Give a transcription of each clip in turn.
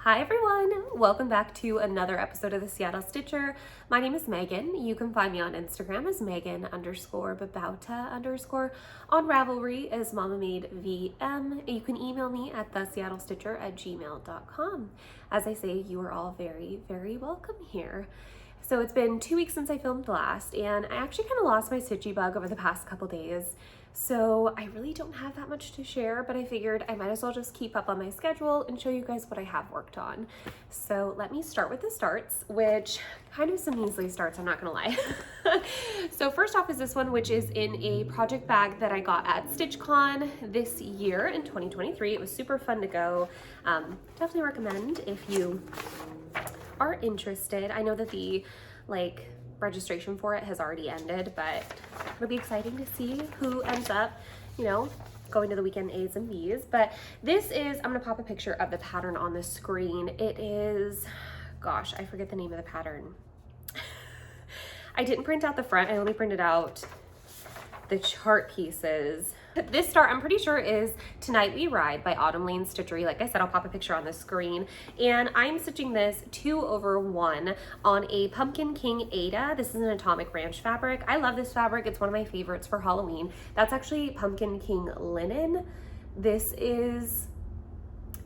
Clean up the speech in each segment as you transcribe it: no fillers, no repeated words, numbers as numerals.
Hi everyone, welcome back to another episode of the Seattle Stitcher. My name is Megan. You can find me on Instagram as Megan_Babauta_ on Ravelry as Mama Made VM. You can email me at theseattlestitcher@gmail.com. As I say, you are all very, very welcome here. So it's been 2 weeks since I filmed last, and I actually kind of lost my stitchy bug over the past couple days. So I really don't have that much to share, but I figured I might as well just keep up on my schedule and show you guys what I have worked on. So let me start with the starts, which kind of some measly starts, I'm not gonna lie. So first off is this one, which is in a project bag that I got at StitchCon this year in 2023. It was super fun to go. Definitely recommend if you are interested. I know that the registration for it has already ended, but it'll be exciting to see who ends up, going to the weekend A's and B's. But this is, I'm gonna pop a picture of the pattern on the screen. It is, gosh, I forget the name of the pattern. I didn't print out the front, I only printed out the chart pieces. This start, I'm pretty sure, is Tonight We Ride by Autumn Lane Stitchery. Like I said, I'll pop a picture on the screen. And I'm stitching this 2/1 on a Pumpkin King Ada. This is an Atomic Ranch fabric. I love this fabric. It's one of my favorites for Halloween. That's actually Pumpkin King linen. This is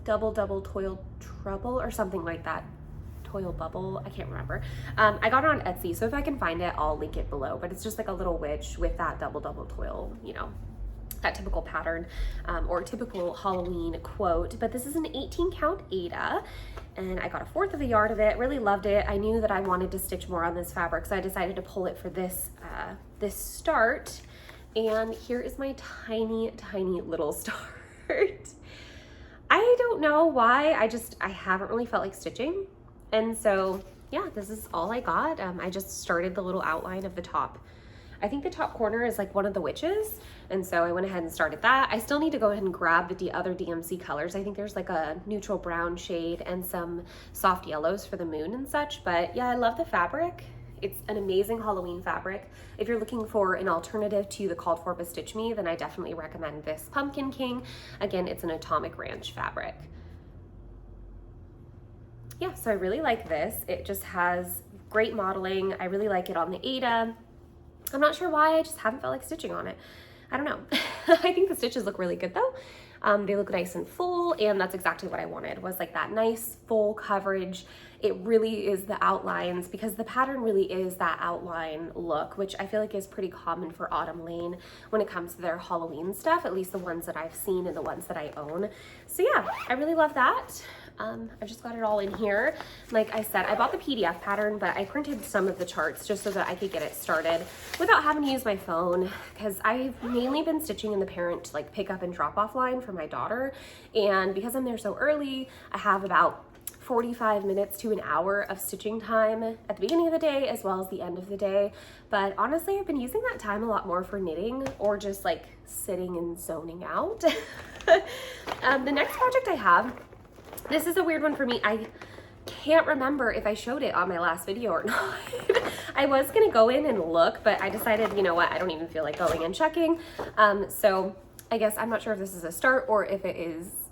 Double Toil Trouble or something like that. Toil Bubble, I can't remember. I got it on Etsy, so if I can find it, I'll link it below. But it's just like a little witch with that double toil, that typical pattern or typical Halloween quote. But this is an 18 count Ada, and I got 1/4 of a yard of it. Really loved it. I knew that I wanted to stitch more on this fabric, so I decided to pull it for this this start. And here is my tiny little start. I don't know why, I haven't really felt like stitching. And so, yeah, this is all I got. I just started the little outline of the top. I think the top corner is like one of the witches. And so I went ahead and started that. I still need to go ahead and grab the other DMC colors. I think there's like a neutral brown shade and some soft yellows for the moon and such. But yeah, I love the fabric. It's an amazing Halloween fabric. If you're looking for an alternative to the called for by Stitch Me, then I definitely recommend this Pumpkin King. Again, it's an Atomic Ranch fabric. Yeah, so I really like this. It just has great modeling. I really like it on the Ada. I'm not sure why, I just haven't felt like stitching on it. I don't know. I think the stitches look really good though. They look nice and full, and that's exactly what I wanted, was like that nice full coverage. It really is the outlines, because the pattern really is that outline look, which I feel like is pretty common for Autumn Lane when it comes to their Halloween stuff, at least the ones that I've seen and the ones that I own. So yeah, I really love that. I just got it all in here. Like I said, I bought the PDF pattern, but I printed some of the charts just so that I could get it started without having to use my phone, because I've mainly been stitching in the parent pick up and drop off line for my daughter. And because I'm there so early, I have about 45 minutes to an hour of stitching time at the beginning of the day as well as the end of the day. But honestly, I've been using that time a lot more for knitting or just like sitting and zoning out. The next project I have, this is a weird one for me. I can't remember if I showed it on my last video or not. I was gonna go in and look, but I decided, you know what, I don't even feel like going and checking. So I guess I'm not sure if this is a start or if it is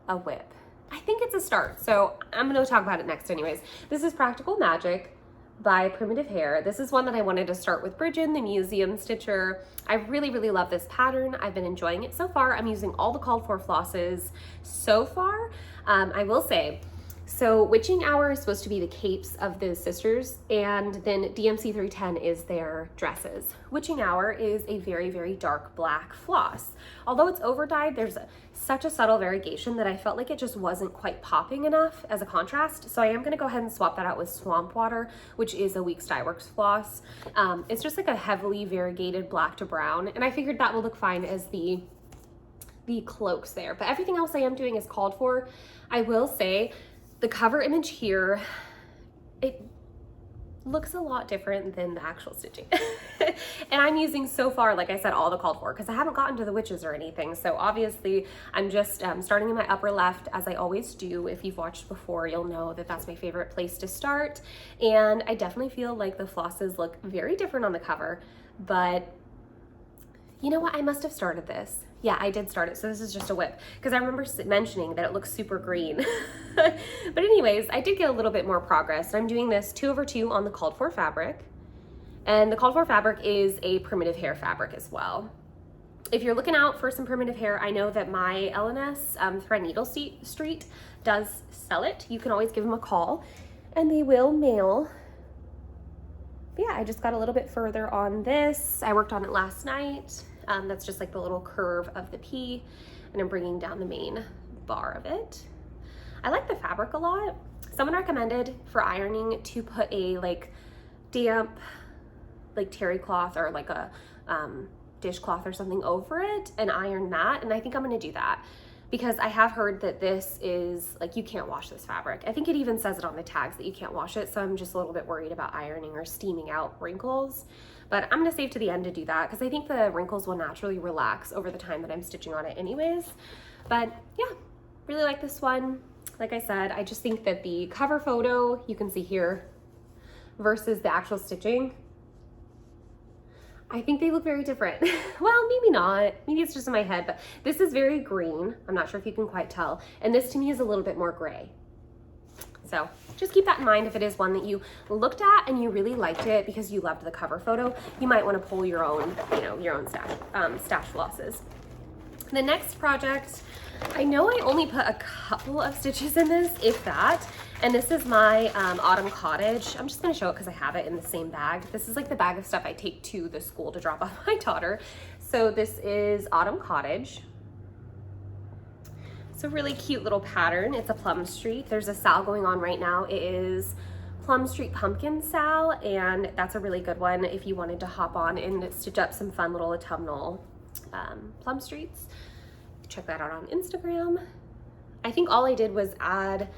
a whip. I think it's a start, so I'm gonna talk about it next anyways. This is Practical Magic by Primitive Hair. This is one that I wanted to start with Bridget, the museum stitcher. I really love this pattern. I've been enjoying it so far. I'm using all the called for flosses so far. I will say, so Witching Hour is supposed to be the capes of the sisters, and then DMC 310 is their dresses. Witching Hour is a very dark black floss. Although it's over dyed, there's such a subtle variegation that I felt like it just wasn't quite popping enough as a contrast. So I am gonna go ahead and swap that out with Swamp Water, which is a Weeks Dye Works floss. It's just like a heavily variegated black to brown, and I figured that will look fine as the cloaks there. But everything else I am doing is called for. I will say, the cover image here, it looks a lot different than the actual stitching. And I'm using so far, like I said, all the called for, because I haven't gotten to the witches or anything. So obviously I'm just starting in my upper left, as I always do. If you've watched before, you'll know that that's my favorite place to start. And I definitely feel like the flosses look very different on the cover, but you know what? I must have started this Yeah, I did start it, so this is just a whip, because I remember mentioning that it looks super green. But anyways, I did get a little bit more progress. I'm doing this 2/2 on the called for fabric, and the called for fabric is a primitive hair fabric as well. If you're looking out for some primitive hair, I know that my L&S Threadneedle Street does sell it. You can always give them a call, and they will mail. But yeah, I just got a little bit further on this. I worked on it last night. That's just like the little curve of the P, and I'm bringing down the main bar of it. I like the fabric a lot. Someone recommended for ironing to put a like damp like terry cloth or like a dishcloth or something over it and iron that, and I think I'm gonna do that because I have heard that this is like, you can't wash this fabric. I think it even says it on the tags that you can't wash it, so I'm just a little bit worried about ironing or steaming out wrinkles. But I'm gonna save to the end to do that because I think the wrinkles will naturally relax over the time that I'm stitching on it anyways. But yeah, really like this one. Like I said, I just think that the cover photo, you can see here, versus the actual stitching, I think they look very different. Well, maybe not. Maybe it's just in my head, but this is very green. I'm not sure if you can quite tell. And this to me is a little bit more gray. So just keep that in mind if it is one that you looked at and you really liked it because you loved the cover photo. You might want to pull your own, you know, your own stash flosses. The next project, I know I only put a couple of stitches in this, if that, and this is my Autumn Cottage. I'm just gonna show it because I have it in the same bag. This is like the bag of stuff I take to the school to drop off my daughter. So this is Autumn Cottage. It's a really cute little pattern. It's a Plum Street. There's a sale going on right now. It is Plum Street Pumpkin Sale, and that's a really good one if you wanted to hop on and stitch up some fun little autumnal Plum Streets. Check that out on Instagram. I think all I did was add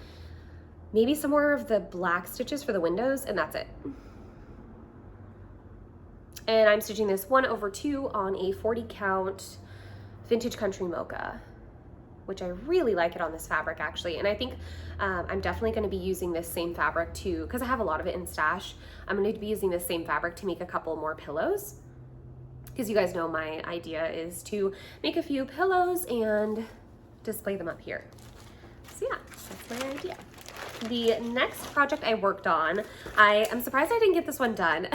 maybe some more of the black stitches for the windows, and that's it. And I'm stitching this 1/2 on a 40 count Vintage Country Mocha, which I really like it on this fabric actually. And I think I'm definitely gonna be using this same fabric too, because I have a lot of it in stash. I'm gonna be using this same fabric to make a couple more pillows, because you guys know my idea is to make a few pillows and display them up here. So yeah, that's my idea. The next project I worked on, I am surprised I didn't get this one done.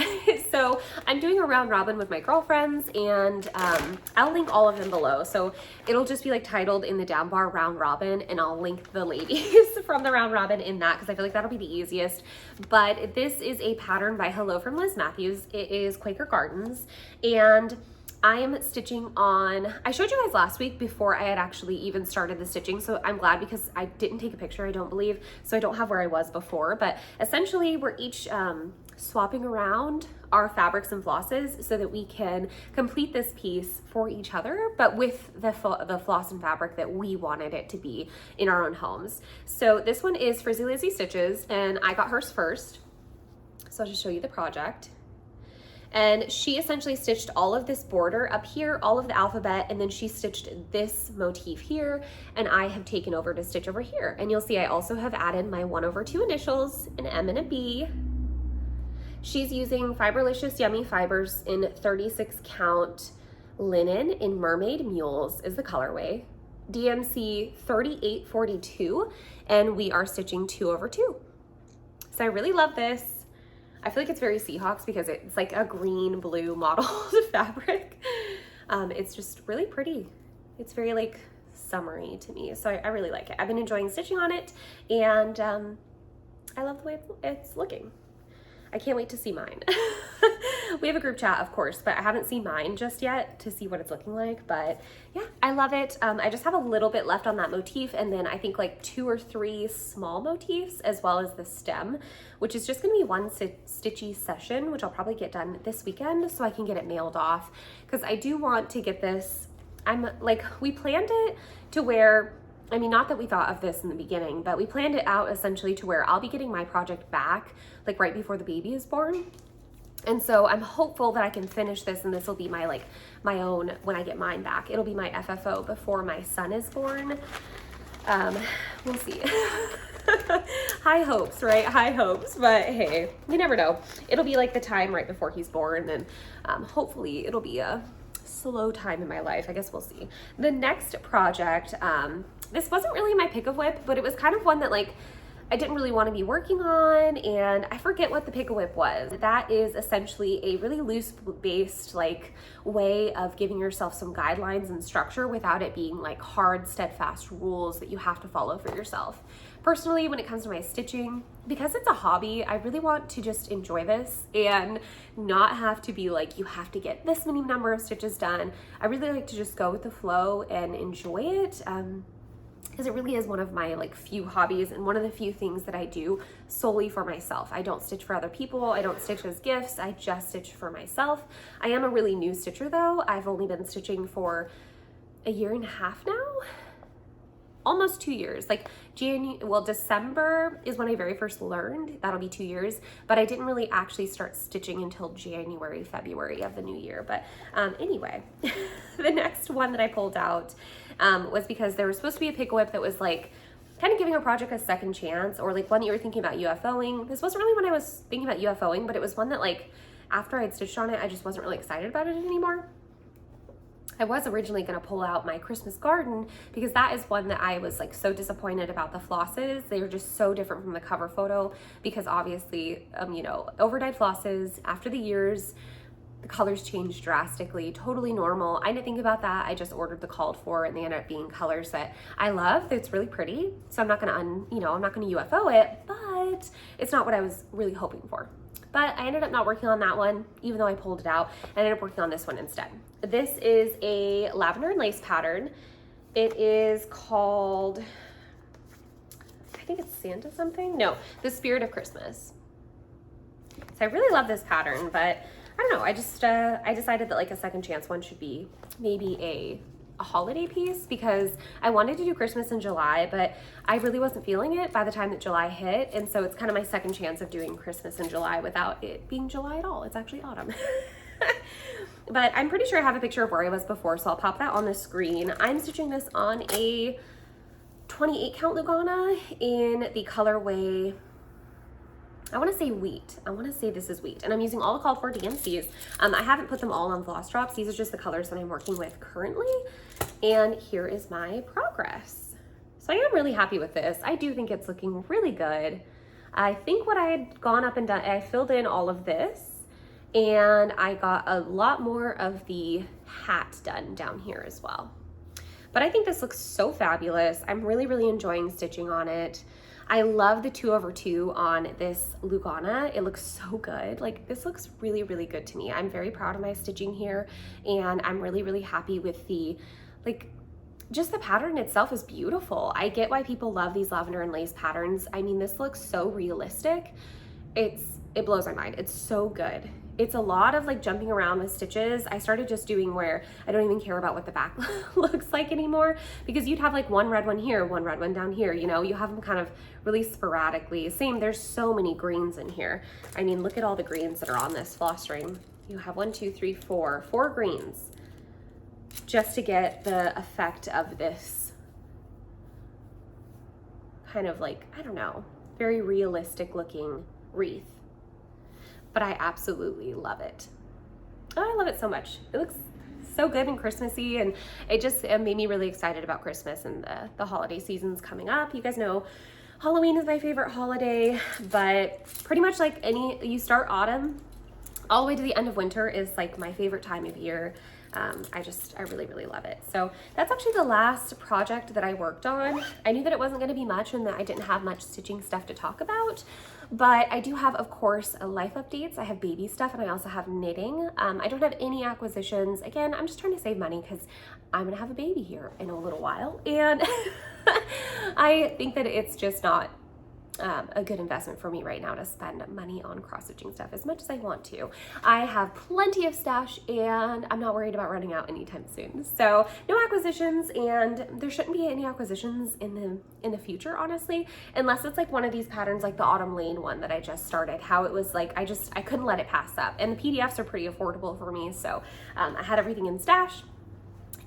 So I'm doing a round robin with my girlfriends, and I'll link all of them below. So it'll just be like titled in the down bar round robin, and I'll link the ladies from the round robin in that because I feel like that'll be the easiest. But this is a pattern by Hello from Liz Matthews. It is Quaker Gardens, and I am stitching on, I showed you guys last week before I had actually even started the stitching, so I'm glad because I didn't take a picture, I don't believe, so I don't have where I was before, but essentially we're each swapping around our fabrics and flosses so that we can complete this piece for each other, but with the floss and fabric that we wanted it to be in our own homes. So this one is Frizzy Lizzy Stitches, and I got hers first, so I'll just show you the project. And she essentially stitched all of this border up here, all of the alphabet, and then she stitched this motif here, and I have taken over to stitch over here. And you'll see I also have added my 1/2 initials, an M and a B. She's using Fiberlicious Yummy Fibers in 36 count linen in Mermaid Mules is the colorway. DMC 3842, and we are stitching 2/2. So I really love this. I feel like it's very Seahawks because it's like a green blue modeled fabric. It's just really pretty. It's very like summery to me, so I really like it. I've been enjoying stitching on it, and I love the way it's looking. I can't wait to see mine. We have a group chat, of course, but I haven't seen mine just yet to see what it's looking like. But yeah, I love it. I just have a little bit left on that motif, and then I think like 2 or 3 small motifs, as well as the stem, which is just gonna be one stitchy session, which I'll probably get done this weekend so I can get it mailed off, because I do want to get this. We planned it to where, I mean, not that we thought of this in the beginning, but we planned it out essentially to where I'll be getting my project back like right before the baby is born. And so I'm hopeful that I can finish this, and this will be my my own when I get mine back. It'll be my FFO before my son is born. We'll see. High hopes, right? High hopes, but hey, you never know. It'll be like the time right before he's born, and hopefully it'll be a slow time in my life. I guess we'll see. The next project, this wasn't really my pick of whip, but it was kind of one that like I didn't really want to be working on, and I forget what the pick a whip was. That is essentially a really loose based like way of giving yourself some guidelines and structure without it being like hard, steadfast rules that you have to follow for yourself. Personally, when it comes to my stitching, because it's a hobby, I really want to just enjoy this and not have to be like, you have to get this many number of stitches done. I really like to just go with the flow and enjoy it. Because it really is one of my like few hobbies and one of the few things that I do solely for myself. I don't stitch for other people. I don't stitch as gifts. I just stitch for myself. I am a really new stitcher though. I've only been stitching for a year and a half now. Almost 2 years. Like December is when I very first learned. That'll be 2 years, but I didn't really actually start stitching until January, February of the new year. But anyway, the next one that I pulled out was because there was supposed to be a pick whip that was like kind of giving a project a second chance, or like one that you were thinking about UFOing. This wasn't really when I was thinking about UFOing, but it was one that like after I'd stitched on it, I just wasn't really excited about it anymore. I was originally going to pull out my Christmas garden because that is one that I was like so disappointed about the flosses. They were just so different from the cover photo because obviously, you know, overdyed flosses after the years, the colors changed drastically, totally normal. I didn't think about that. I just ordered the called for and they ended up being colors that I love. It's really pretty. So I'm not going to, I'm not going to UFO it, but it's not what I was really hoping for. But I ended up not working on that one, even though I pulled it out. I ended up working on this one instead. This is a lavender and lace pattern. It is called, I think it's Santa something? No, The Spirit of Christmas. So I really love this pattern, but I don't know. I just, I decided that like a second chance one should be maybe a holiday piece because I wanted to do Christmas in July, but I really wasn't feeling it by the time that July hit. And so it's kind of my second chance of doing Christmas in July without it being July at all. It's actually autumn. But I'm pretty sure I have a picture of where I was before, so I'll pop that on the screen. I'm stitching this on a 28 count Lugana in the colorway, I want to say wheat. I want to say this is wheat. And I'm using all the called for DMCs. I haven't put them all on floss drops. These are just the colors that I'm working with currently. And here is my progress. So I am really happy with this. I do think it's looking really good. I think what I had gone up and done, I filled in all of this and I got a lot more of the hat done down here as well. But I think this looks so fabulous. I'm really, really enjoying stitching on it. I love the 2/2 on this Lugana. It looks so good. Like this looks really, really good to me. I'm very proud of my stitching here and I'm really, really happy with the, like, just the pattern itself is beautiful. I get why people love these lavender and lace patterns. I mean, this looks so realistic. It blows my mind. It's so good. It's a lot of like jumping around with stitches. I started just doing where I don't even care about what the back looks like anymore because you'd have like one red one here, one red one down here, you know, you have them kind of really sporadically. Same, there's so many greens in here. I mean, look at all the greens that are on this floss string. You have 4 greens just to get the effect of this kind of like, I don't know, very realistic looking wreath. But I absolutely love it. Oh, I love it so much. It looks so good and Christmassy, and it made me really excited about Christmas and the holiday season's coming up. You guys know Halloween is my favorite holiday, but pretty much like you start autumn all the way to the end of winter is like my favorite time of year. I really, really love it. So that's actually the last project that I worked on. I knew that it wasn't going to be much and that I didn't have much stitching stuff to talk about, but I do have, of course, life updates. I have baby stuff and I also have knitting. I don't have any acquisitions. Again, I'm just trying to save money because I'm going to have a baby here in a little while. And I think that it's just not a good investment for me right now to spend money on cross-stitching stuff as much as I want to. I have plenty of stash and I'm not worried about running out anytime soon. So no acquisitions, and there shouldn't be any acquisitions in the future, honestly, unless it's like one of these patterns like the Autumn Lane one that I just started, how it was like I couldn't let it pass up, and the PDFs are pretty affordable for me, so I had everything in stash.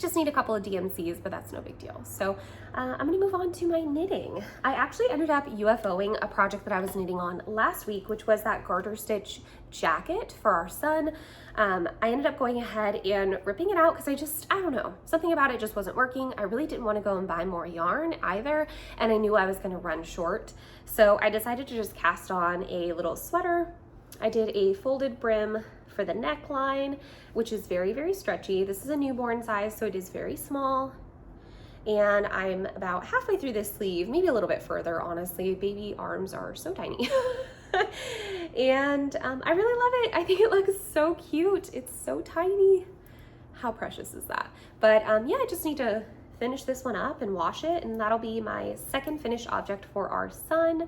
Just need a couple of DMCs, but that's no big deal. So I'm gonna move on to my knitting. I actually ended up UFOing a project that I was knitting on last week, which was that garter stitch jacket for our son. I ended up going ahead and ripping it out because I don't know, something about it just wasn't working. I really didn't want to go and buy more yarn either, and I knew I was gonna run short. So I decided to just cast on a little sweater. I did a folded brim for the neckline, which is very, very stretchy. This is a newborn size, so it is very small. And I'm about halfway through this sleeve, maybe a little bit further, honestly. Baby arms are so tiny. And I really love it. I think it looks so cute. It's so tiny. How precious is that? But yeah, I just need to finish this one up and wash it, and that'll be my second finished object for our son.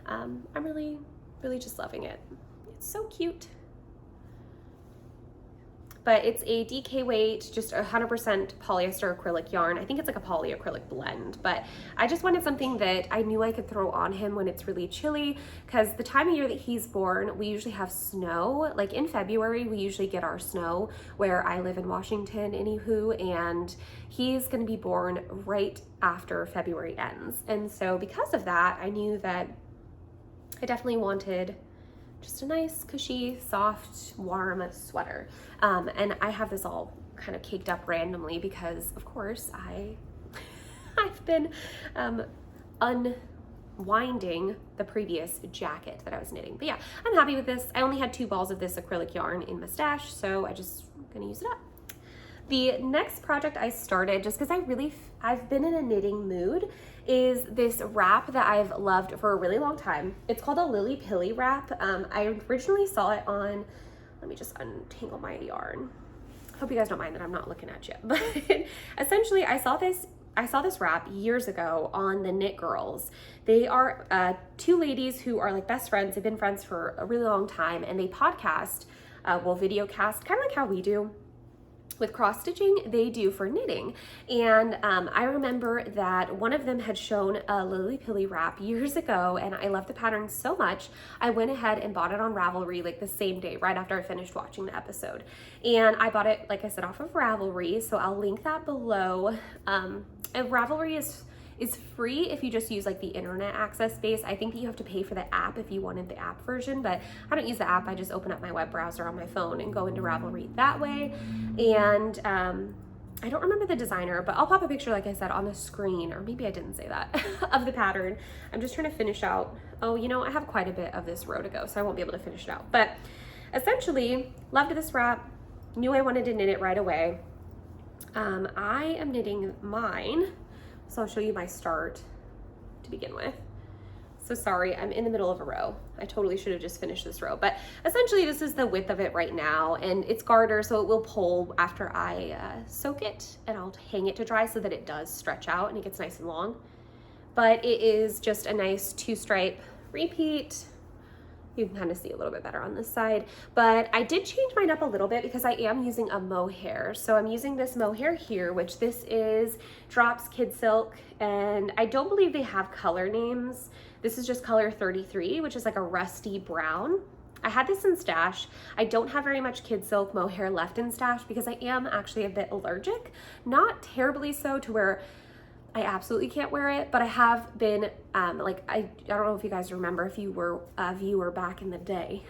I'm really, really just loving it. It's so cute. But it's a DK weight, just 100% polyester acrylic yarn. I think it's like a polyacrylic blend, but I just wanted something that I knew I could throw on him when it's really chilly, because the time of year that he's born, we usually have snow. Like in February, we usually get our snow where I live in Washington, anywho, and he's gonna be born right after February ends. And so because of that, I knew that I definitely wanted just a nice, cushy, soft, warm sweater. And I have this all kind of caked up randomly because, of course, I've been unwinding the previous jacket that I was knitting. But yeah, I'm happy with this. I only had 2 balls of this acrylic yarn in my stash, so I just gonna use it up. The next project I started, just because I've been in a knitting mood, is this wrap that I've loved for a really long time. It's called a Lily Pilly wrap. I originally saw it on, let me just untangle my yarn. Hope you guys don't mind that I'm not looking at you. But essentially I saw this wrap years ago on the Knit Girls. They are 2 ladies who are like best friends. They've been friends for a really long time, and they podcast, video cast, kind of like how we do with cross stitching, they do for knitting. And I remember that one of them had shown a Lily Pilly wrap years ago, and I love the pattern so much, I went ahead and bought it on Ravelry like the same day, right after I finished watching the episode. And I bought it, like I said, off of Ravelry, so I'll link that below. And Ravelry is free if you just use like the internet access base. I think that you have to pay for the app if you wanted the app version, but I don't use the app. I just open up my web browser on my phone and go into Ravelry that way. And I don't remember the designer, but I'll pop a picture, like I said, on the screen, or maybe I didn't say that, of the pattern. I'm just trying to finish out. Oh, you know, I have quite a bit of this row to go, so I won't be able to finish it out. But essentially, loved this wrap, knew I wanted to knit it right away. I am knitting mine. So I'll show you my start to begin with. So sorry, I'm in the middle of a row. I totally should have just finished this row, but essentially this is the width of it right now, and it's garter, so it will pull after I soak it, and I'll hang it to dry so that it does stretch out and it gets nice and long. But it is just a nice 2-stripe repeat. You can kind of see a little bit better on this side, but I did change mine up a little bit because I am using a mohair. So I'm using this mohair here, which this is Drops Kid Silk, and I don't believe they have color names. This is just color 33, which is like a rusty brown. I had this in stash. I don't have very much Kid Silk mohair left in stash because I am actually a bit allergic. Not terribly so to where I absolutely can't wear it, but I have been, I don't know if you guys remember if you were a viewer back in the day,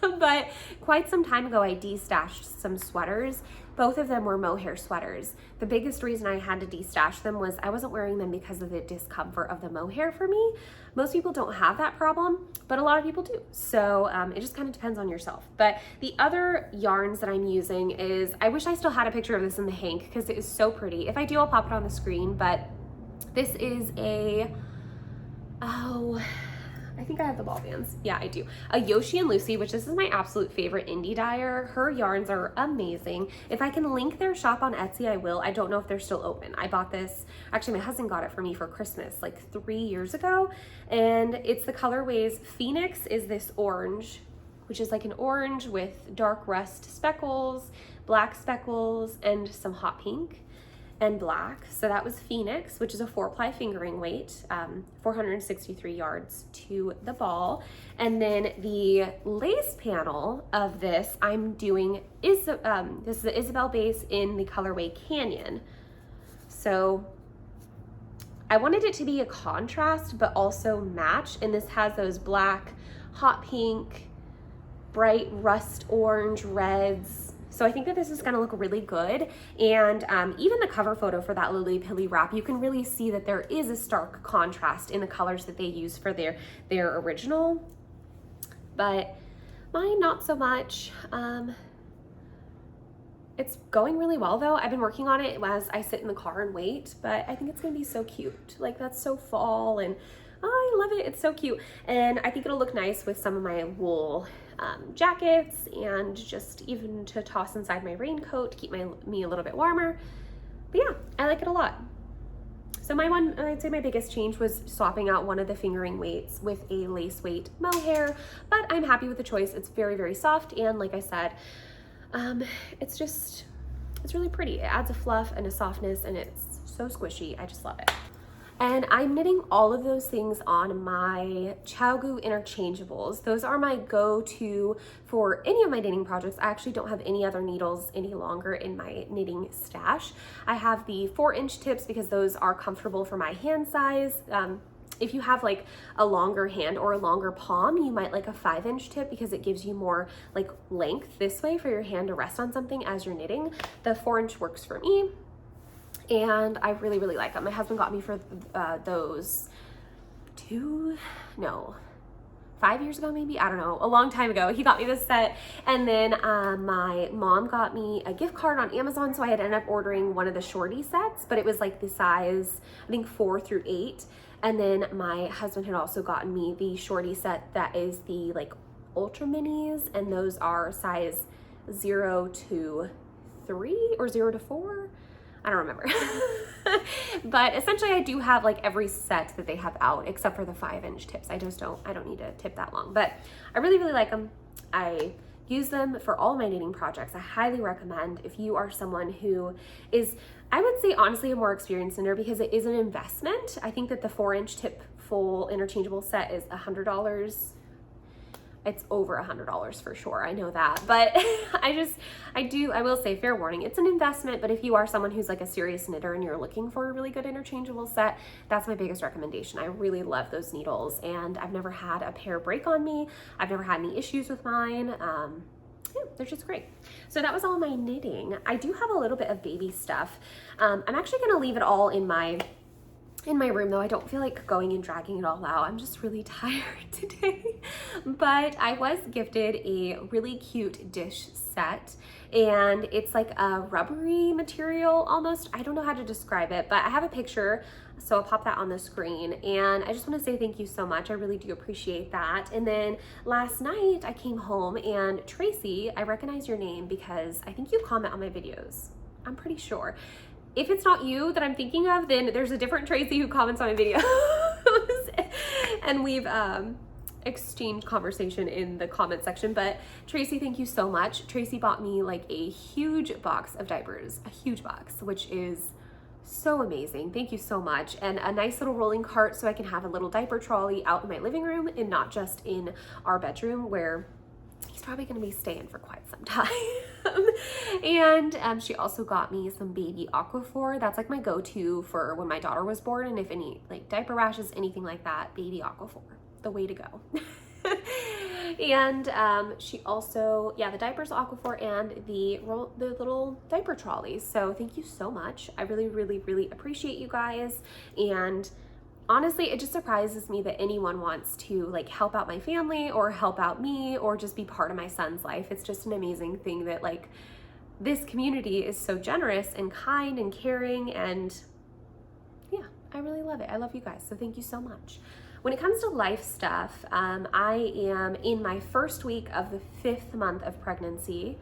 but quite some time ago I de-stashed some sweaters. Both of them were mohair sweaters. The biggest reason I had to de-stash them was I wasn't wearing them because of the discomfort of the mohair for me. Most people don't have that problem, but a lot of people do. So it just kind of depends on yourself. But the other yarns that I'm using is, I wish I still had a picture of this in the hank because it is so pretty. If I do, I'll pop it on the screen, but this is I think I have the ball bands. Yeah, I do. A Yoshi and Lucy, which this is my absolute favorite indie dyer. Her yarns are amazing. If I can link their shop on Etsy, I will. I don't know if they're still open. I bought this, actually my husband got it for me for Christmas like 3 years ago. And it's the colorways, Phoenix is this orange, which is like an orange with dark rust speckles, black speckles, and some hot pink. and black. So that was Phoenix, which is a 4-ply fingering weight, 463 yards to the ball. And then the lace panel of this, I'm doing this is the Isabel base in the colorway Canyon. So I wanted it to be a contrast, but also match. And this has those black, hot pink, bright rust orange, reds. So I think that this is gonna look really good. And even the cover photo for that Lily Pilly wrap, you can really see that there is a stark contrast in the colors that they use for their original, but mine not so much. It's going really well though. I've been working on it as I sit in the car and wait, but I think it's gonna be so cute. Like, that's so fall, and oh, I love it. It's so cute. And I think it'll look nice with some of my wool jackets, and just even to toss inside my raincoat to keep me a little bit warmer. But yeah, I like it a lot. So I'd say my biggest change was swapping out one of the fingering weights with a lace weight mohair, but I'm happy with the choice. It's very, very soft, and like I said, it's really pretty. It adds a fluff and a softness, and it's so squishy. I just love it. And I'm knitting all of those things on my ChowGoo interchangeables. Those are my go-to for any of my knitting projects. I actually don't have any other needles any longer in my knitting stash. I have the 4-inch tips because those are comfortable for my hand size. If you have like a longer hand or a longer palm, you might like a 5-inch tip because it gives you more like length this way for your hand to rest on something as you're knitting. The 4-inch works for me, and I really, really like them. My husband got me for those 5 years ago, maybe, I don't know, a long time ago. He got me this set, and then my mom got me a gift card on Amazon, so I had ended up ordering one of the shorty sets, but it was like the size, I think 4 through 8, and then my husband had also gotten me the shorty set that is the like ultra minis, and those are size 0 to 3 or 0 to 4. I don't remember. But essentially I do have like every set that they have out except for the 5-inch tips. I don't need to tip that long, but I really, really like them. I use them for all my knitting projects. I highly recommend if you are someone who is, I would say honestly, a more experienced knitter, because it is an investment. I think that the 4-inch tip full interchangeable set is $100. It's over $100 for sure, I know that, but I will say, fair warning, it's an investment, but if you are someone who's like a serious knitter and you're looking for a really good interchangeable set, that's my biggest recommendation. I really love those needles, and I've never had a pair break on me. I've never had any issues with mine. Yeah, they're just great. So that was all my knitting. I do have a little bit of baby stuff. I'm actually gonna leave it all in my room though. I don't feel like going and dragging it all out. I'm just really tired today. But I was gifted a really cute dish set, and it's like a rubbery material almost. I don't know how to describe it, but I have a picture, so I'll pop that on the screen. And I just want to say thank you so much. I really do appreciate that. And then last night I came home, and Tracy, I recognize your name because I think you comment on my videos. I'm pretty sure. If it's not you that I'm thinking of, then there's a different Tracy who comments on my videos. And we've exchanged conversation in the comment section. But Tracy, thank you so much. Tracy bought me like a huge box of diapers, a huge box, which is so amazing. Thank you so much. And a nice little rolling cart so I can have a little diaper trolley out in my living room and not just in our bedroom where he's probably going to be staying for quite some time. And she also got me some baby Aquaphor. That's like my go-to for when my daughter was born, and if any like diaper rashes, anything like that, baby Aquaphor, the way to go. And she also, yeah, the diapers Aquaphor and the little diaper trolleys. So thank you so much. I really, really, really appreciate you guys. And honestly, it just surprises me that anyone wants to like help out my family or help out me or just be part of my son's life. It's just an amazing thing that like this community is so generous and kind and caring, and yeah, I really love it. I love you guys, so thank you so much. When it comes to life stuff, I am in my first week of the 5th month of pregnancy.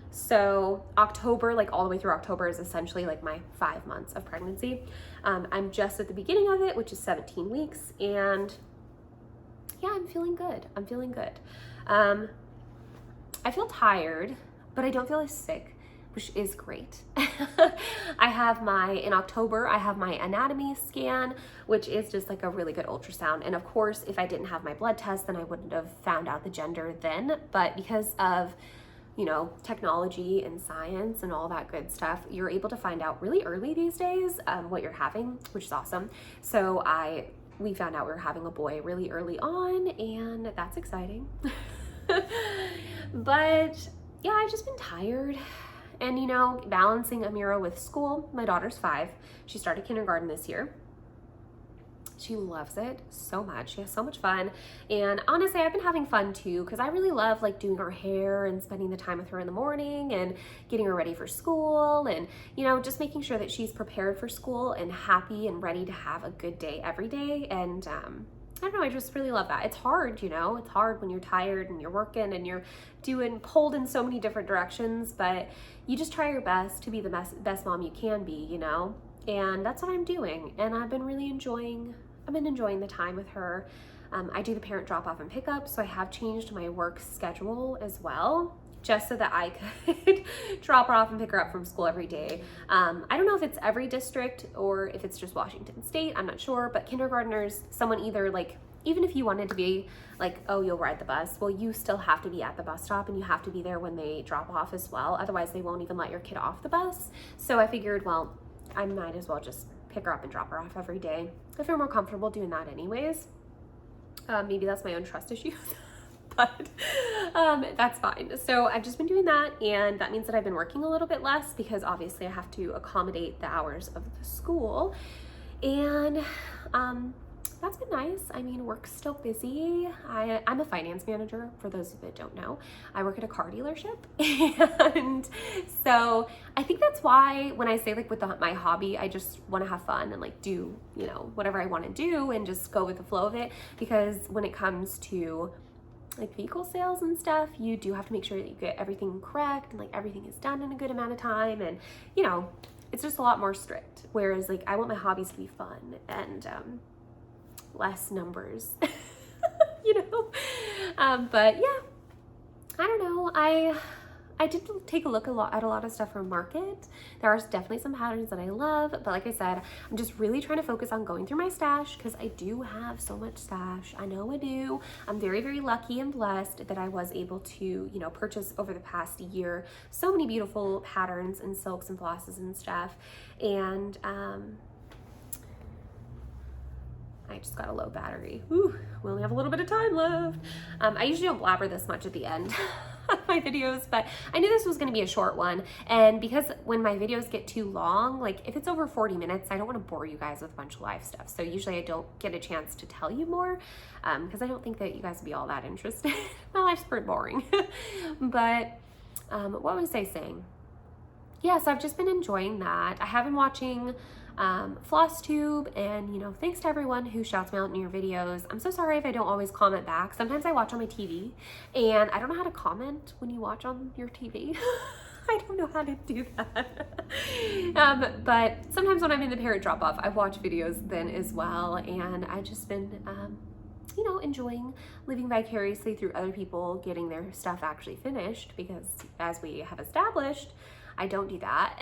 So October, like all the way through October, is essentially like my 5 months of pregnancy. I'm just at the beginning of it, which is 17 weeks. And yeah, I'm feeling good. I'm feeling good. I feel tired, but I don't feel as sick which is great. In October, I have my anatomy scan, which is just like a really good ultrasound. And of course, if I didn't have my blood test, then I wouldn't have found out the gender then. But because of, you know, technology and science and all that good stuff, you're able to find out really early these days what you're having, which is awesome. So we found out we were having a boy really early on, and that's exciting. But yeah, I've just been tired. And, you know, balancing Amira with school. My daughter's 5. She started kindergarten this year. She loves it so much. She has so much fun. And honestly, I've been having fun too, because I really love like doing her hair and spending the time with her in the morning and getting her ready for school, and, you know, just making sure that she's prepared for school and happy and ready to have a good day every day. And I don't know, I just really love that. It's hard, you know, it's hard when you're tired and you're working and you're pulled in so many different directions, but you just try your best to be the best mom you can be, you know? And that's what I'm doing. And I've been enjoying the time with her. I do the parent drop off and pick up, so I have changed my work schedule as well, just so that I could drop her off and pick her up from school every day. I don't know if it's every district or if it's just Washington State, I'm not sure, but kindergartners, someone either like, even if you wanted to be like, oh, you'll ride the bus, well, you still have to be at the bus stop and you have to be there when they drop off as well. Otherwise, they won't even let your kid off the bus. So I figured, well, I might as well just pick her up and drop her off every day. I feel more comfortable doing that anyways. Maybe that's my own trust issue. But that's fine. So I've just been doing that, and that means that I've been working a little bit less because obviously I have to accommodate the hours of the school, and that's been nice. I mean, work's still busy. I'm a finance manager, for those that don't know. I work at a car dealership, and so I think that's why when I say like with my hobby, I just want to have fun and like do, you know, whatever I want to do and just go with the flow of it, because when it comes to like vehicle sales and stuff, you do have to make sure that you get everything correct and like everything is done in a good amount of time, and you know, it's just a lot more strict. Whereas like I want my hobbies to be fun and less numbers, you know. But yeah, I don't know. I did take a look at a lot of stuff from Market. There are definitely some patterns that I love, but like I said, I'm just really trying to focus on going through my stash because I do have so much stash. I know I do. I'm very, very lucky and blessed that I was able to, you know, purchase over the past year so many beautiful patterns and silks and flosses and stuff. And I just got a low battery. Whew, we only have a little bit of time left. I usually don't blabber this much at the end of my videos, but I knew this was going to be a short one. And because when my videos get too long, like if it's over 40 minutes, I don't want to bore you guys with a bunch of life stuff. So usually I don't get a chance to tell you more because I don't think that you guys would be all that interested. My life's pretty boring. But what was I saying? Yeah, so I've just been enjoying that. I have been watching Flosstube, and you know, thanks to everyone who shouts me out in your videos. I'm so sorry if I don't always comment back. Sometimes I watch on my TV and I don't know how to comment when you watch on your TV. I don't know how to do that. But sometimes when I'm in the parent drop off, I watch videos then as well, and I've just been you know, enjoying living vicariously through other people getting their stuff actually finished, because as we have established, I don't do that.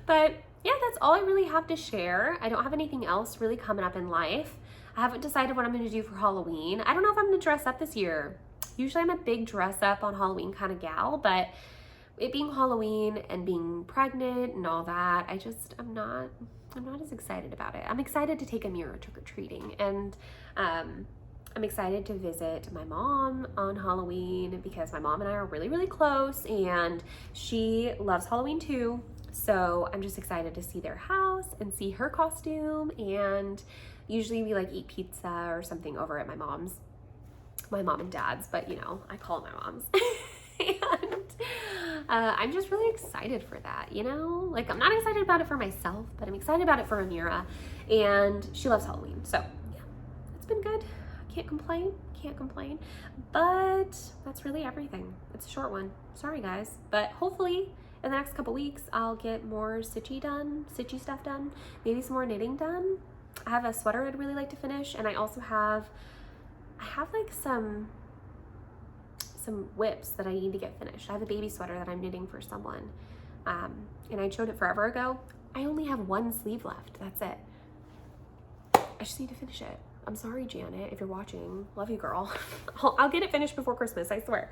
But yeah, that's all I really have to share. I don't have anything else really coming up in life. I haven't decided what I'm going to do for Halloween. I don't know if I'm going to dress up this year. Usually I'm a big dress up on Halloween kind of gal, but it being Halloween and being pregnant and all that, I'm not as excited about it. I'm excited to take Amira trick-or-treating, and I'm excited to visit my mom on Halloween because my mom and I are really, really close, and she loves Halloween too. So I'm just excited to see their house and see her costume. And usually we like eat pizza or something over at my mom and dad's, but you know, I call it my mom's. And I'm just really excited for that, you know? Like, I'm not excited about it for myself, but I'm excited about it for Amira, and she loves Halloween. So yeah, it's been good. Can't complain, but that's really everything. It's a short one. Sorry guys, but hopefully in the next couple weeks I'll get more stitchy stuff done, maybe some more knitting done. I have a sweater I'd really like to finish, and I also have like some some whips that I need to get finished. I have a baby sweater that I'm knitting for someone. And I showed it forever ago. I only have one sleeve left. That's it. I just need to finish it. I'm sorry, Janet, if you're watching. Love you, girl. I'll get it finished before Christmas, I swear.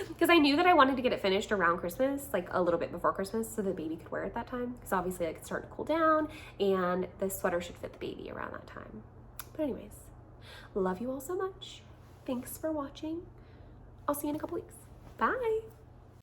Because I knew that I wanted to get it finished around Christmas, like a little bit before Christmas, so the baby could wear it that time. Because obviously, like, it's starting to cool down, and the sweater should fit the baby around that time. But anyways, love you all so much. Thanks for watching. I'll see you in a couple weeks. Bye.